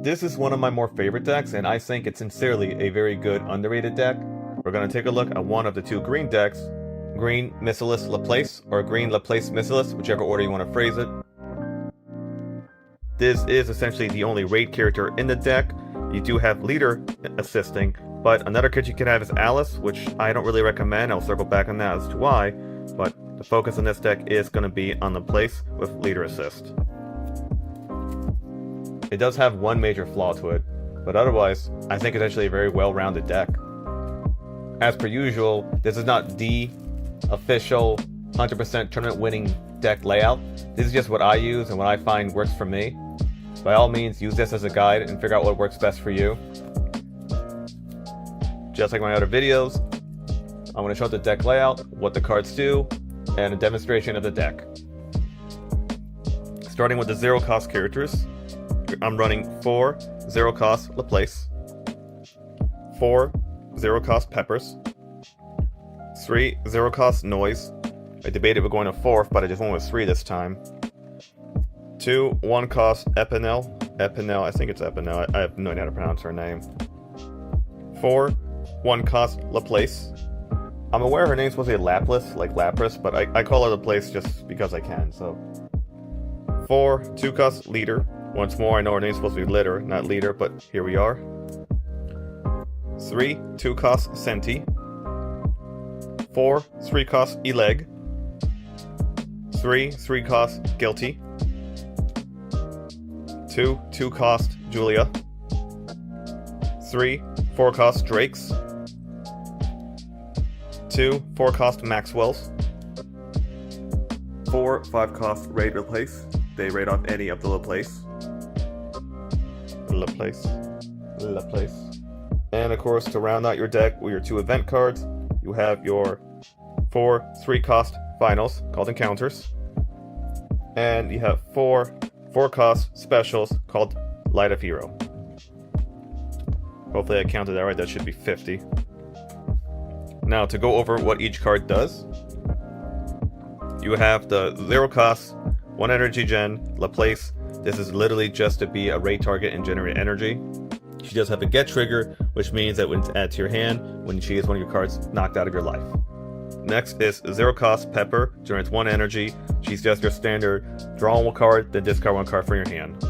This is one of my more favorite decks, and I think it's sincerely a very good underrated deck. We're going to take a look at one of the two green decks, green Missilis Laplace, or green Laplace Missilis, whichever order you want to phrase it. This is essentially the only raid character in the deck. You do have leader assisting, but another character you can have is Alice, which I don't really recommend. I'll circle back on that as to why, but the focus on this deck is going to be on Laplace with leader assist. It does have one major flaw to it, but otherwise, I think it's actually a very well-rounded deck. As per usual, this is not the official 100% tournament winning deck layout. This is just what I use and what I find works for me. By all means, use this as a guide and figure out what works best for you. Just like my other videos, I'm going to show the deck layout, what the cards do, and a demonstration of the deck. Starting with the zero cost characters, I'm running 4 zero cost Laplace, 4 zero cost Peppers, 3 zero cost Noise. I debated with going to 4th, but I just went with 3 this time. 2 1 cost Epinel, I think it's Epinel, I have no idea how to pronounce her name. 4 1 cost Laplace. I'm aware her name's supposed to be Laplace, like Lapras, but I call her Laplace just because I can, so. 4 2 cost Leader. Once more, I know her name's supposed to be Litter, not Leader, but here we are. 3 2 cost Senti. 4 3 cost Eleg. 3 3 cost Guilty. 2 2 cost Julia. 3 4 cost Drakes. 2 4 cost Maxwells. 4 5 cost Raid Laplace. They raid off any of the Laplace. And of course, to round out your deck with your 2 event cards, you have your 4 3 cost finals called encounters. And you have 4 4 cost specials called Light of Hero. Hopefully I counted that right, that should be 50. Now to go over what each card does, you have the 0 cost 1 energy gen Laplace. This is literally just to be a raid target and generate energy. She does have a get trigger, which means that when it's added to your hand, when she is one of your cards knocked out of your life. Next is 0 cost Pepper, generates 1 energy. She's just your standard draw 1 card, then discard 1 card from your hand.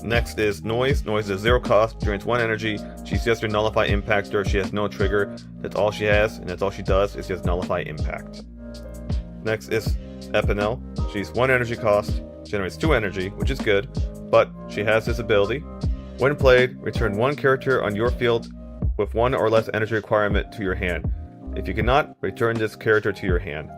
Next is Noise. Noise is 0 cost, generates 1 energy. She's just your nullify impactor. She has no trigger. That's all she has, and that's all she does is just nullify impact. Next is Epinel. She's 1 energy cost, generates 2 energy, which is good, but she has this ability. When played, return 1 character on your field with 1 or less energy requirement to your hand. If you cannot, return this character to your hand.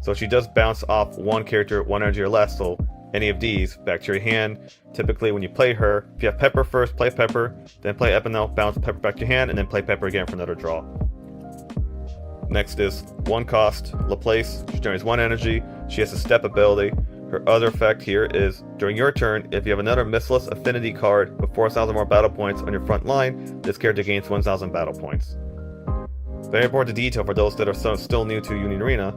So she does bounce off 1 character, 1 energy or less, so any of these back to your hand. Typically when you play her, if you have Pepper first, play Pepper, then play Epinel, bounce Pepper back to your hand, and then play Pepper again for another draw. Next is 1 cost Laplace. She generates 1 energy. She has a step ability. Her other effect here is, during your turn, if you have another Missilis Affinity card with 4,000 more battle points on your front line, this character gains 1,000 battle points. Very important detail for those that are still new to Union Arena.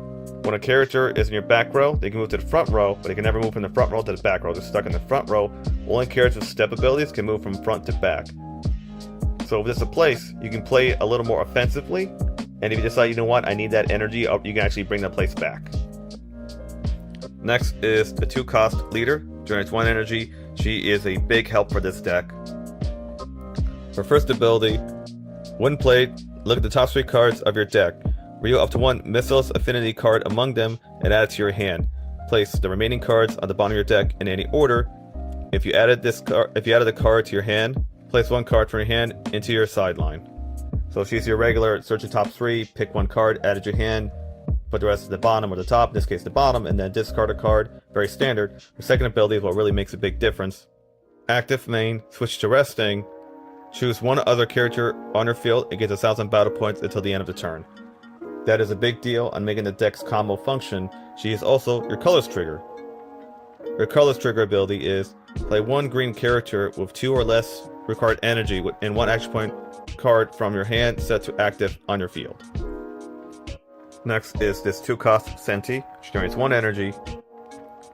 When a character is in your back row, they can move to the front row, but they can never move from the front row to the back row. They're stuck in the front row. Only characters with step abilities can move from front to back. So with this Laplace, you can play a little more offensively, and if you decide, you know what, I need that energy, you can actually bring that place back. Next is the 2 cost Leader, generates 1 energy. She is a big help for this deck. Her first ability, when played, look at the top 3 cards of your deck. Reveal up to 1 Missilis Affinity card among them and add it to your hand. Place the remaining cards on the bottom of your deck in any order. If you added a card to your hand, place 1 card from your hand into your sideline. So if she's your regular, search the top 3, pick 1 card, add it to your hand, put the rest at the bottom or the top, in this case the bottom, and then discard a card. Very standard. Her second ability is what really makes a big difference. Active main, switch to resting, choose 1 other character on her field and gets 1,000 battle points until the end of the turn. That is a big deal on making the deck's combo function. She is also your colors trigger. Her colors trigger ability is, play 1 green character with 2 or less required energy and 1 action point card from your hand set to active on your field. Next is this 2 cost Senti. She generates 1 energy.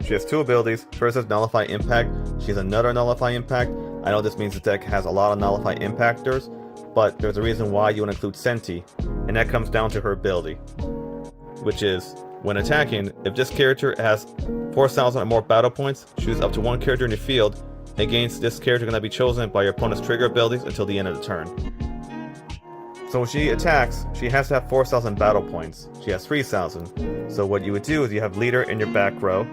She has 2 abilities. First is Nullify Impact. She has another Nullify Impact. I know this means the deck has a lot of nullify impactors, but there's a reason why you want to include Senti, and that comes down to her ability, which is, when attacking, if this character has 4,000 or more battle points, choose up to one character in your field. Against this character cannot be chosen by your opponent's trigger abilities until the end of the turn. So when she attacks, she has to have 4,000 battle points. She has 3,000. So what you would do is you have leader in your back row,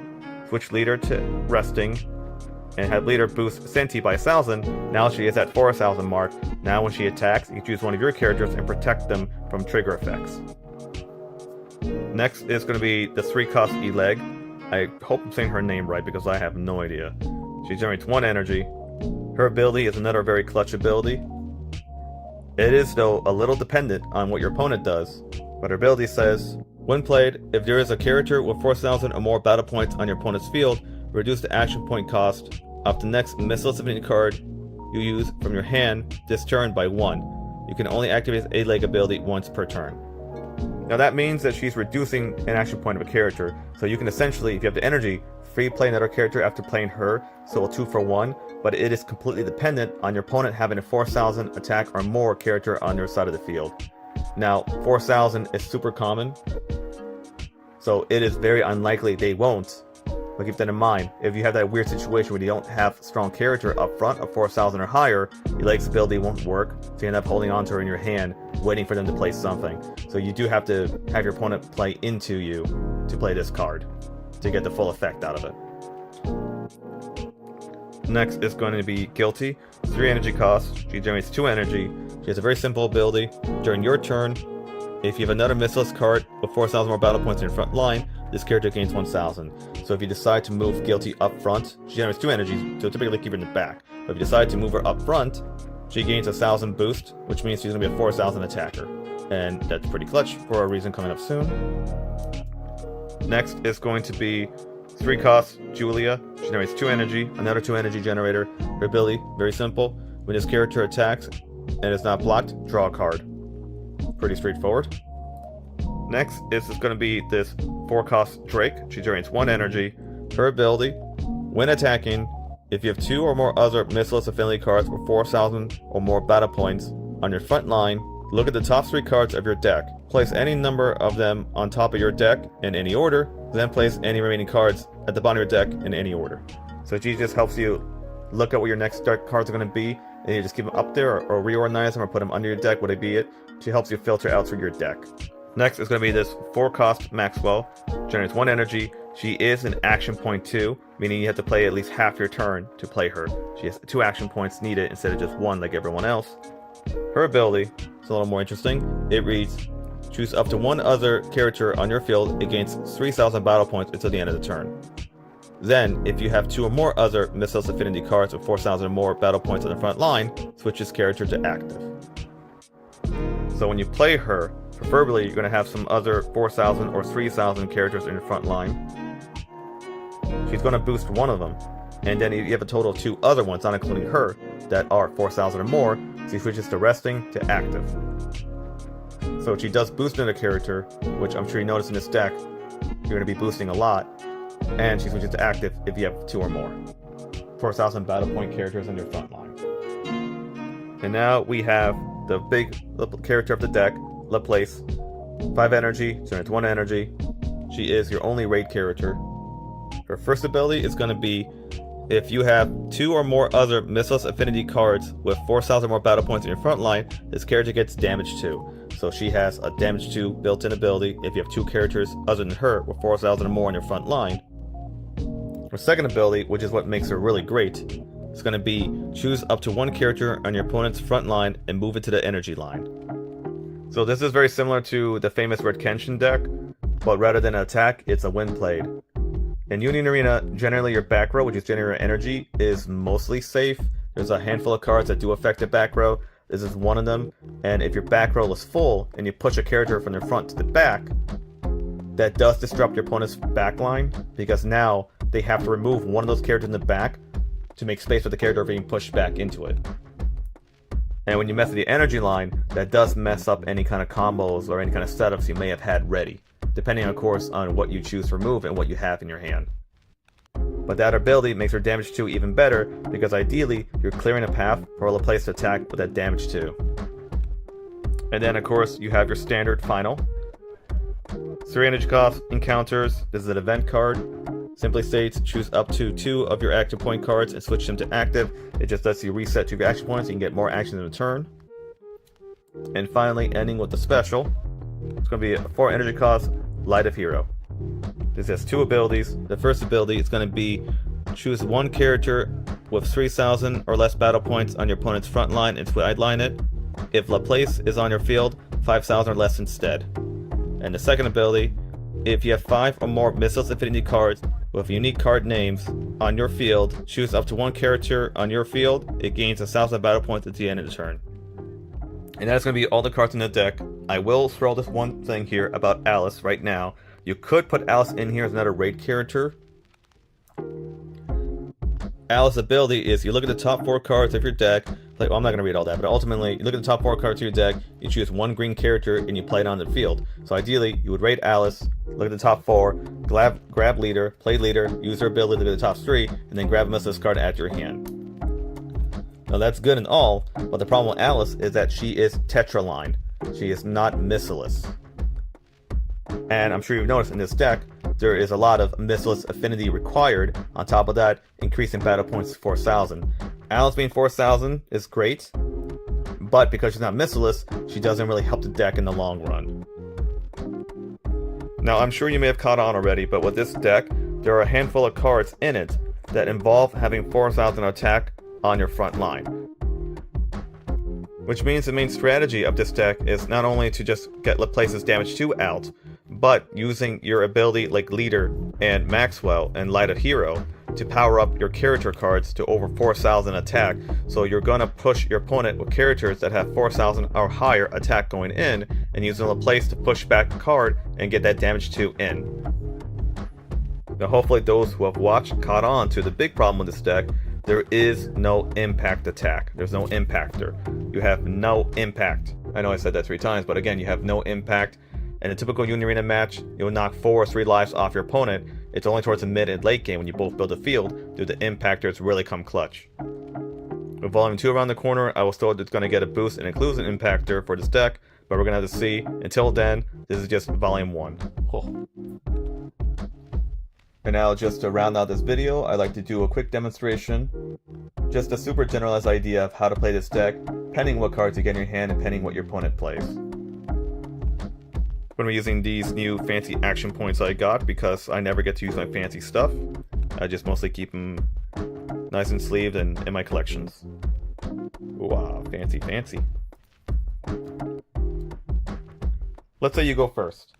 switch leader to resting, and have leader boost Senti by 1,000. Now she is at 4,000 mark. Now when she attacks, you choose one of your characters and protect them from trigger effects. Next is going to be the 3-cost E-Leg. I hope I'm saying her name right because I have no idea. She generates 1 energy. Her ability is another very clutch ability. It is, though, a little dependent on what your opponent does, but her ability says, when played, if there is a character with 4,000 or more battle points on your opponent's field, reduce the action point cost of the next Missilis Laplace card you use from your hand this turn by 1. You can only activate a leg ability once per turn. Now that means that she's reducing an action point of a character, so you can essentially, if you have the energy, free play another character after playing her, so a 2 for 1, but it is completely dependent on your opponent having a 4,000 attack or more character on their side of the field. Now, 4,000 is super common, so it is very unlikely they won't, but keep that in mind. If you have that weird situation where you don't have strong character up front of 4,000 or higher, your leg's ability won't work, so you end up holding on to her in your hand, waiting for them to play something. So you do have to have your opponent play into you to play this card, to get the full effect out of it. Next is going to be Guilty. 3 energy cost. She generates 2 energy. She has a very simple ability. During your turn, if you have another Missilis card with 4,000 more battle points in your front line, this character gains 1,000. So if you decide to move Guilty up front, she generates 2 energies, so typically keep her in the back. But if you decide to move her up front, she gains 1,000 boost, which means she's going to be a 4,000 attacker. And that's pretty clutch for a reason coming up soon. Next is going to be 3 cost Julia. She generates 2 energy, another 2 energy generator. Her ability, very simple. When this character attacks and is not blocked, draw a card. Pretty straightforward. Next is going to be this 4 cost Drake. She generates 1 energy. Her ability, when attacking, if you have 2 or more other Missilis affinity cards with 4,000 or more battle points on your front line, look at the top 3 cards of your deck. Place any number of them on top of your deck in any order, then place any remaining cards at the bottom of your deck in any order. So G just helps you look at what your next deck cards are going to be, and you just keep them up there or reorganize them or put them under your deck, whatever be it. She helps you filter out through your deck. Next is going to be this 4 cost Maxwell. Generates 1 energy. She is an action point 2, meaning you have to play at least half your turn to play her. She has 2 action points needed instead of just 1 like everyone else. Her ability is a little more interesting. It reads, choose up to 1 other character on your field against 3,000 battle points until the end of the turn. Then, if you have 2 or more other Missilis affinity cards with 4,000 or more battle points on the front line, switch this character to active. So when you play her, preferably you're going to have some other 4,000 or 3,000 characters in your front line. She's going to boost 1 of them, and then you have a total of 2 other ones, not including her, that are 4,000 or more, so she switches to resting to active. So she does boost another character, which I'm sure you noticed in this deck, you're going to be boosting a lot, and she switches to active if you have 2 or more 4,000 battle point characters in your front line. And now we have the big character of the deck, Laplace. 5 energy, so it's 1 energy. She is your only raid character. Her first ability is going to be, if you have 2 or more other Missilis affinity cards with 4,000 more battle points in your front line, this character gets damage 2. So she has a damage 2 built-in ability if you have 2 characters other than her with 4,000 or more in your front line. Her second ability, which is what makes her really great, is going to be choose up to 1 character on your opponent's front line and move it to the energy line. So this is very similar to the famous Red Kenshin deck, but rather than an attack, it's a win played. In Union Arena, generally your back row, which is generator energy, is mostly safe. There's a handful of cards that do affect the back row. This is one of them, and if your back row is full and you push a character from the front to the back, that does disrupt your opponent's back line, because now they have to remove one of those characters in the back to make space for the character being pushed back into it. And when you mess with the energy line, that does mess up any kind of combos or any kind of setups you may have had ready, depending of course on what you choose to remove and what you have in your hand. but that ability makes her damage 2 even better, because ideally you're clearing a path for Laplace to attack with that damage 2. And then of course you have your standard final. 3 energy cost encounters. This is an event card. Simply states choose up to 2 of your action point cards and switch them to active. It just lets you reset 2 of your action points so you can get more actions in a turn. And finally, ending with the special. It's going to be a 4 energy cost Light of Hero. This has 2 abilities. The first ability is going to be choose 1 character with 3,000 or less battle points on your opponent's front line and sideline it. If Laplace is on your field, 5,000 or less instead. And the second ability, if you have 5 or more Missilis Affinity cards with unique card names on your field, choose up to 1 character on your field. It gains 1,000 battle points at the end of the turn. And that's going to be all the cards in the deck. I will throw this one thing here about Alice right now. You could put Alice in here as another raid character. Alice's ability is you look at the top 4 cards of your deck. Well, I'm not going to read all that, but ultimately, you look at the top 4 cards of your deck, you choose 1 green character, and you play it on the field. So ideally, you would raid Alice, look at the top 4, grab leader, play leader, use her ability to look at the top 3, and then grab a Missilis card at your hand. Now that's good and all, but the problem with Alice is that she is tetraline. She is not Missilis. And I'm sure you've noticed in this deck, there is a lot of Missilis affinity required. On top of that, increasing battle points to 4,000. Alice being 4,000 is great, but because she's not Missilis, she doesn't really help the deck in the long run. Now I'm sure you may have caught on already, but with this deck, there are a handful of cards in it that involve having 4,000 attack on your front line. Which means the main strategy of this deck is not only to just get Laplace's damage 2 out, but using your ability like Leader and Maxwell and Light of Hero to power up your character cards to over 4,000 attack. So you're gonna push your opponent with characters that have 4,000 or higher attack going in, and using Laplace to push back the card and get that damage 2 in. Now hopefully those who have watched caught on to the big problem with this deck. There is no impact attack. There's no impactor. You have no impact. I know I said that 3 times, but again, you have no impact. In a typical Union Arena match, you'll knock 4 or 3 lives off your opponent. It's only towards the mid and late game when you both build a field do the impactors really come clutch. With Volume 2 around the corner, I was told it's going to get a boost and includes an impactor for this deck, but we're going to have to see. Until then, this is just Volume 1. Oh. And now, just to round out this video, I'd like to do a quick demonstration. Just a super generalized idea of how to play this deck, pending what cards you get in your hand and pending what your opponent plays. I'm going to be using these new fancy action points I got because I never get to use my fancy stuff. I just mostly keep them nice and sleeved and in my collections. Wow, fancy, fancy. Let's say you go first.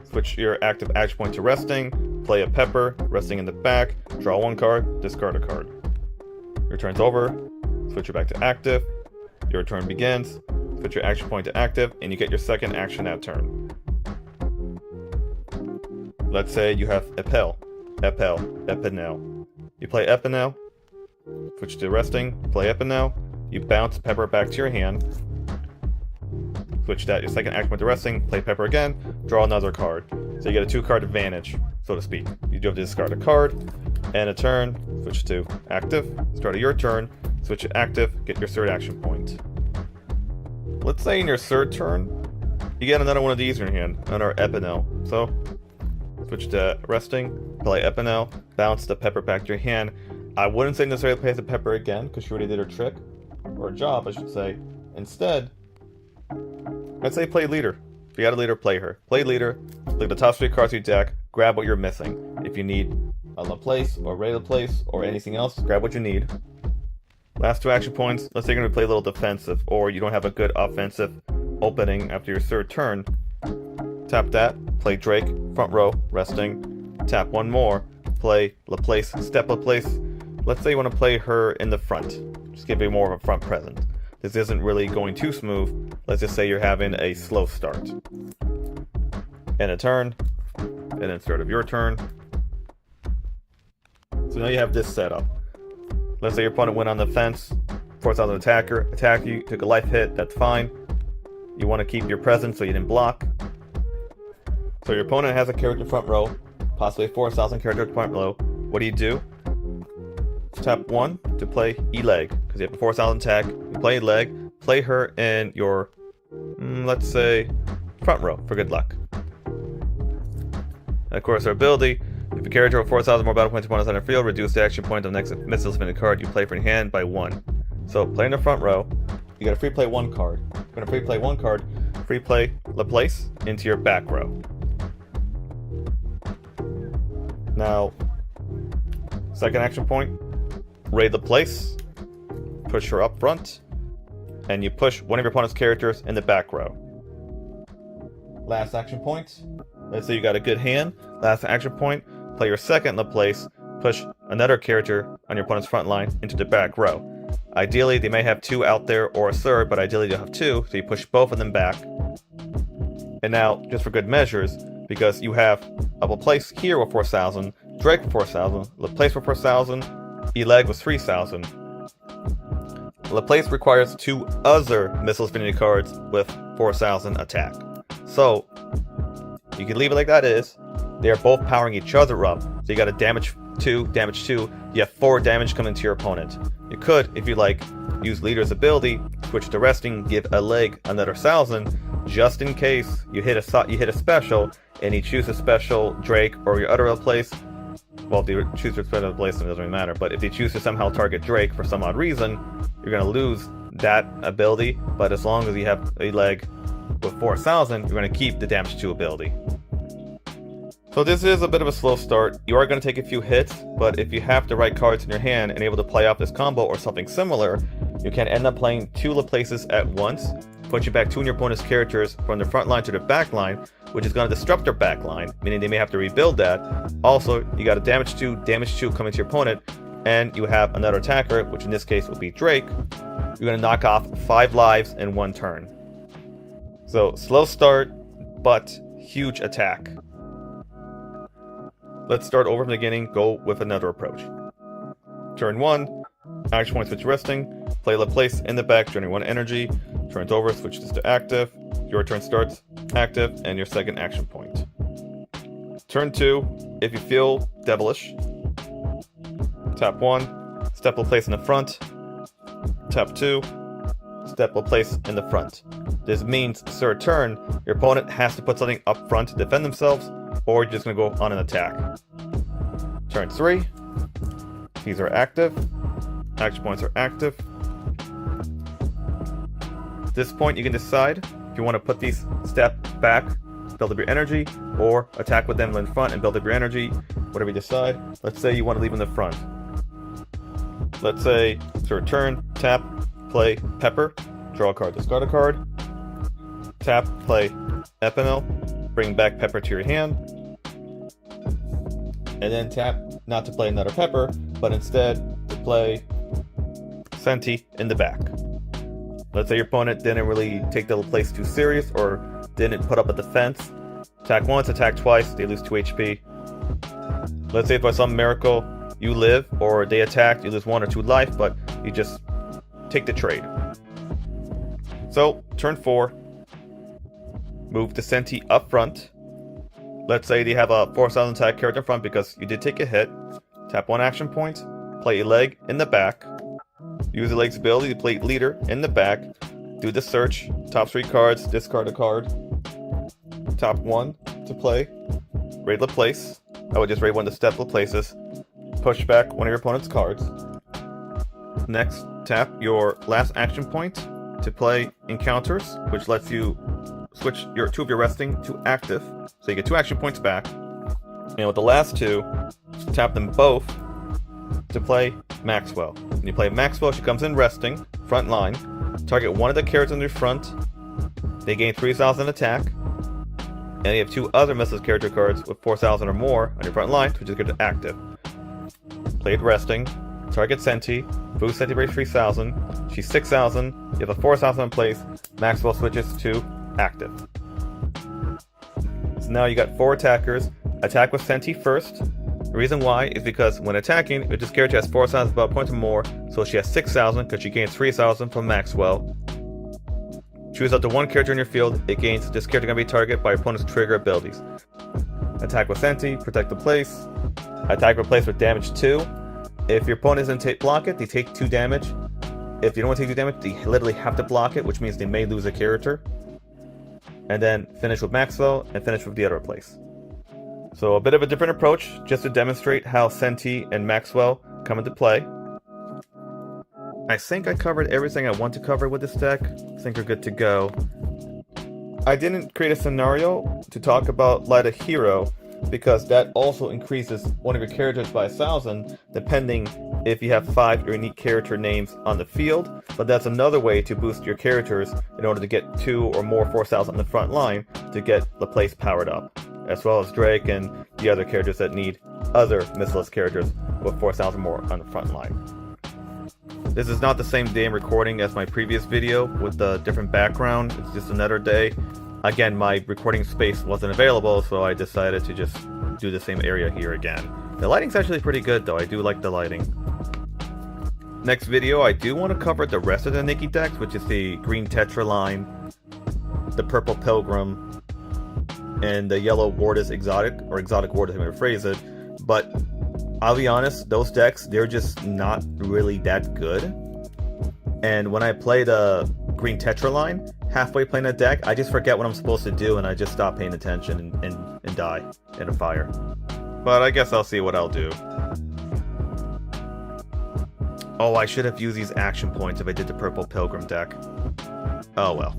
Switch your active action point to resting, play a pepper, resting in the back, draw 1 card, discard a card. Your turn's over, switch it back to active, your turn begins, switch your action point to active, and you get your second action that turn. Let's say you have Epel, Epinel. You play Epinel, switch to resting, play Epinel, you bounce pepper back to your hand, switch that your second action point to resting, play pepper again, draw another card. So you get a 2 card advantage, so to speak. You do have to discard a card, and a turn, switch to active, start of your turn, switch to active, get your third action point. Let's say in your third turn, you get another one of these in your hand, another Epinel. So, switch to resting, play Epinel, bounce the pepper back to your hand. I wouldn't say necessarily play the pepper again, because she already did her trick, or job, I should say. Instead, I'd say play leader. If you got a leader, play her. Play leader, look at the top 3 cards of your deck, grab what you're missing. If you need a Laplace, or Ray Laplace, or anything else, grab what you need. Last 2 action points, let's say you're going to play a little defensive, or you don't have a good offensive opening after your third turn. Tap that, play Drake, front row, resting. Tap 1 more, play Laplace, step Laplace. Let's say you want to play her in the front. Just give you more of a front presence. This isn't really going too smooth. Let's just say you're having a slow start. And a turn, and then start of your turn. So now you have this set up. Let's say your opponent went on the fence, forced out an attacker, attack you, took a life hit, that's fine. You want to keep your presence so you didn't block. So your opponent has a character front row, possibly a 4,000 character front row. what do? Tap 1 to play E-Leg, because you have a 4,000 attack. You play E-Leg, play her in your, let's say, front row for good luck. And of course, her ability, if a character with 4,000 more battle points opponents on the field, reduce the action point of the next Missilis Laplace card you play from your hand by 1. So, play in the front row, you gotta free play 1 card. You're gonna free play 1 card, free play Laplace into your back row. Now, second action point, raid Laplace, push her up front, and you push one of your opponent's characters in the back row. Last action point, let's say you got a good hand, last action point, play your second Laplace, push another character on your opponent's front line into the back row. Ideally, they may have 2 out there or a third, but ideally you'll have 2, so you push both of them back. And now, just for good measures, because you have a Laplace here with 4,000, Drake with 4,000, Laplace with 4,000, E-Leg with 3,000. Laplace requires 2 other Missilis Laplace cards with 4,000 attack. So, you can leave it like that is. They are both powering each other up. So you got a damage 2, damage 2. You have 4 damage coming to your opponent. You could, if you like, use Leader's ability, switch to resting, give a leg another 1,000, just in case you hit a special, and you choose a special Drake or your other Laplace. Well, if you choose to special Laplace, then it doesn't really matter. But if you choose to somehow target Drake for some odd reason, you're going to lose that ability. But as long as you have a leg with 4,000, you're going to keep the damage 2 ability. So this is a bit of a slow start. You are going to take a few hits, but if you have the right cards in your hand and able to play off this combo or something similar, you can end up playing 2 Laplaces at once, put you back 2 of your opponent's characters from the front line to the back line, which is going to disrupt their back line, meaning they may have to rebuild that. Also, you got a damage 2 coming to your opponent, and you have another attacker, which in this case will be Drake. You're going to knock off 5 lives in 1 turn. So, slow start, but huge attack. Let's start over from the beginning, go with another approach. Turn 1, action point switch resting, play Laplace in the back, joining 1 energy, turns over, switch this to active, your turn starts, active, and your second action point. Turn 2, if you feel devilish, tap 1, step Laplace in the front, tap 2, step Laplace in the front. This means, third turn, your opponent has to put something up front to defend themselves, or you're just going to go on an attack. Turn 3, these are active, action points are active. At this point you can decide if you want to put these step back, build up your energy, or attack with them in front and build up your energy, whatever you decide. Let's say you want to leave them in the front. Let's say, third turn, tap, play Pepper, draw a card, discard a card, tap, play Epinel, bring back Pepper to your hand, and then tap not to play another Pepper, but instead to play Senti in the back. Let's say your opponent didn't really take the Laplace too serious or didn't put up a defense. Attack once, attack twice, they lose 2 HP. Let's say by some miracle you live, or they attack, you lose 1 or 2 life, but you just take the trade. So, turn 4, move the Senti up front. Let's say they have a 4,000 attack character in front because you did take a hit. Tap 1 action point, play a leg in the back. Use the leg's ability to play leader in the back. Do the search, top 3 cards, discard a card. Top 1 to play. Raid Laplace. I would just raid 1 to step Laplaces. Push back one of your opponent's cards. Next, tap your last action point to play Encounters, which lets you switch 2 of your resting to active, so you get 2 action points back. And with the last 2, tap them both to play Maxwell. When you play Maxwell, she comes in resting, front line, target one of the characters in your front, they gain 3,000 attack, and you have 2 other Missilis character cards with 4,000 or more on your front line, which is good to active. Play it resting, target Senti, boost Senti base 3,000, she's 6,000, you have a 4,000 in place, Maxwell switches to active. So now you got 4 attackers, attack with Senti first. The reason why is because when attacking, if this character has 4,000 spell points or more, so she has 6,000 because she gains 3,000 from Maxwell. Choose up to 1 character in your field, it gains this character can be targeted by your opponent's trigger abilities. Attack with Senti, protect the place, Attack replace with damage 2. If your opponent doesn't block it, they take 2 damage. If you don't want to take 2 damage, they literally have to block it, which means they may lose a character. And then finish with Maxwell, and finish with the other replace. So a bit of a different approach, just to demonstrate how Senti and Maxwell come into play. I think I covered everything I want to cover with this deck. I think we're good to go. I didn't create a scenario to talk about Light a Hero, because that also increases one of your characters by 1,000, depending if you have 5 unique character names on the field. But that's another way to boost your characters in order to get 2 or more 4,000 on the front line to get Laplace powered up, as well as Drake and the other characters that need other Missilis characters with 4,000 more on the front line. This is not the same day I'm recording as my previous video with a different background. It's just another day. Again, my recording space wasn't available, so I decided to just do the same area here again. The lighting's actually pretty good though, I do like the lighting. Next video, I do want to cover the rest of the Nikke decks, which is the green Tetra line, the purple Pilgrim, and the yellow Wardus Exotic, or Exotic Wardus, I'm going to phrase it. But I'll be honest, those decks, they're just not really that good. And when I play the green Tetra line, halfway playing that deck, I just forget what I'm supposed to do and I just stop paying attention and die in a fire. But I guess I'll see what I'll do. Oh, I should have used these action points if I did the purple Pilgrim deck. Oh well.